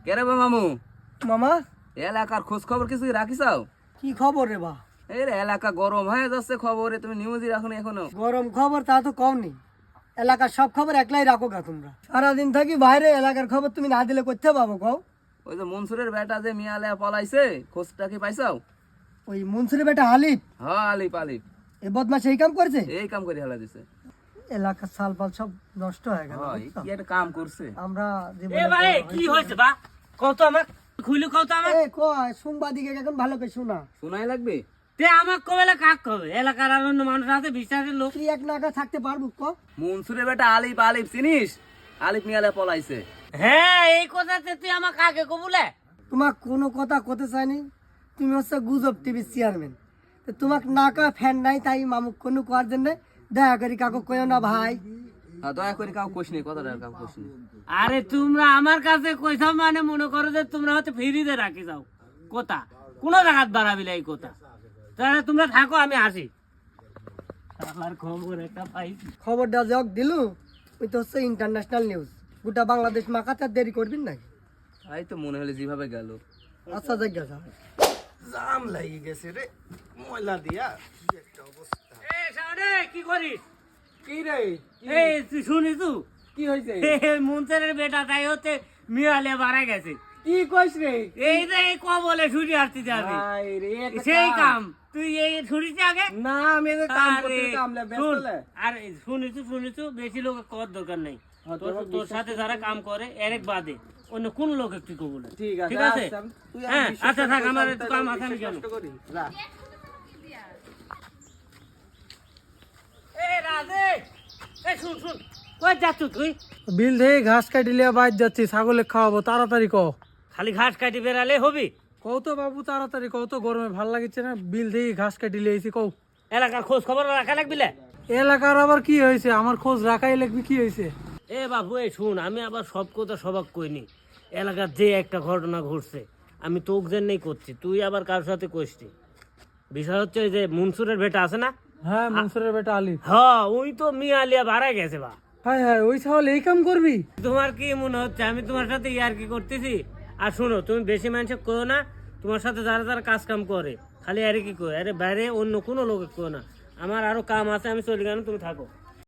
কেরে বা মামু মামা এলাকার খোঁজ খবর কিছু রাখিসাও? কি খবর রে বা? এই রে এলাকা গরম হয়ে যাচ্ছে খবরে, তুমি নিউজই রাখো এখনো? গরম খবর তা তো কম নেই, এলাকার সব খবর একলাই রাখো গা তোমরা। সারাদিন থাকি বাইরে, এলাকার খবর তুমি না দিলে করতে পাবো কও? ওই যে মনসুরের বেটা যে মিয়ালে পলাইছে, খোঁজটা কি পাইছাও? ওই মনসুরের বেটা আলিফ, হ্যাঁ আলিফ আলিফ এ বদমাশ এই কাম করছে। এই কাম করে হেলা দিছে। এলাকার সালপাল সব নষ্ট হয়ে গেল। হ্যাঁ কি একটা কাম করছে। আমরা এ ভাই কি হয়েছে বা? কত আমাক খুইলে কত আমাক এ কয় সাংবাদিকে এখন ভালো করে শোনা। শোনাই লাগবে? তে আমাক কবেলা কাক কবে? এলাকার আর অন্য মানুষ আছে বিশ্বাসের লোক। তুই এক নাগা থাকতে পারবো ক? মনসুরের বেটা আলিফ আলিফ চিনিস? আলিফ মিয়ালে পলাইছে। হ্যাঁ এই কথাতে তুই আমাক আগে কবুলে। তোমাক কোনো কথা কতে চাইনি, তুমি হচ্ছে গুজব টিভির চেয়ারম্যান। তোমাক নাকা ফ্যান নাই, তাই মামুক কোনো করার জন্য দয়া করি কাকু কইও না ভাই। দয়া করে কাউ কোশ নেই, কথাটা কাউ কোশ নেই। আরে তোমরা আমার কাছে কইসাও মানে মনে করো যে তোমরা হয়তো ফ্রিতে রাখি যাও কথা, কোনো জায়গাত বাড়াবি না এই কথা। তাহলে তোমরা থাকো, আমি আসি। আমার খবর একটা পাইছি। খবরটা যক দিলু, ওই তো হচ্ছে ইন্টারন্যাশনাল নিউজ, গোটা বাংলাদেশ মাখাতে আর দেরি করবেন নাকি? তাই তো মনে হলে যেভাবে গেল। আচ্ছা জায়গা যাও। জাম লাগি গেছে রে, ময়লা দিয়া কি একটা অবস্থা। এ সাউরে কি করিস? কি রে এই তুই শুনিস তো? কি হয়েছে? মনসেরের বেটা তাই হচ্ছে মিয়ালে বাড়া গেছে। কি কইস রে? এই যে এই কবলে ছুটি আসতে যাবে ভাই রে একটা সেই কাম তুই এই ছুটিতে আগে। না আমি এই যে কাম করতে আরে, কামলে ব্যস্ত শুন, লে। আরে শুনিছু বেশি লোক কর দরকার নেই। তোর সাথে যারা কাম করে এরেক বাদে অন্য কোন লোক একটু কবুলে। ঠিক আছে ঠিক আছে? আচ্ছা, তুই আর হ্যাঁ বিশ্বাস আচ্ছা থাক, করিস, আমার আমি একটু তাহলে কাম আছে, আমি বিশ্বাস জানি। করি। যা। এ রাজে, এ শুন কই যাচ্ছ তুই? বিল থেকে ঘাস কাটিলে বাইর যাচ্ছি, ছাগলে খাওয়াবো, তাড়াতাড়ি কও। খালি ঘাস কাটি বেড়ালে হবি? কও তো বাবু, তাড়াতাড়ি কও তো, গরমে ভাল লাগিচ্ছে না। বিল থেকে ঘাস কাটিলে এসি কও। এলাকার খোঁজ খবর রাখা লাগবিলে। এলাকার আবার কি হয়েছে? আমার খোঁজ রাখাই লাগবে, কি হয়েছে? এ বাবু এই শুন, আমি আবার সব কথা সবাক কইনি। এলাকার যে একটা ঘটনা ঘটছে আমি তোক জন্যই করছি, তুই আবার কার সাথে কইসনি। বিষয় হচ্ছে ওই যে মনসুরের বেটা আছে না? হ্যাঁ মনসুরের বেটা আলিফ। হ্যাঁ ওই তো মিয়া আলিয়া বাড়া গেছে বা। হ্যাঁ হ্যাঁ, ওই ছাগল এই কাম করবি? তোমার কি মনে হচ্ছে আমি তোমার সাথে ইয়ার কি করতেছি? আর শোনো, তুমি বেশি মানুষে কো না, তোমার সাথে যারা যারা কাজ কাম করে খালি আরে কি কো, আরে বাইরে অন্য কোনো লোক কো না। আমার আরো কাম আছে, আমি চলে গেলাম, তুমি থাকো।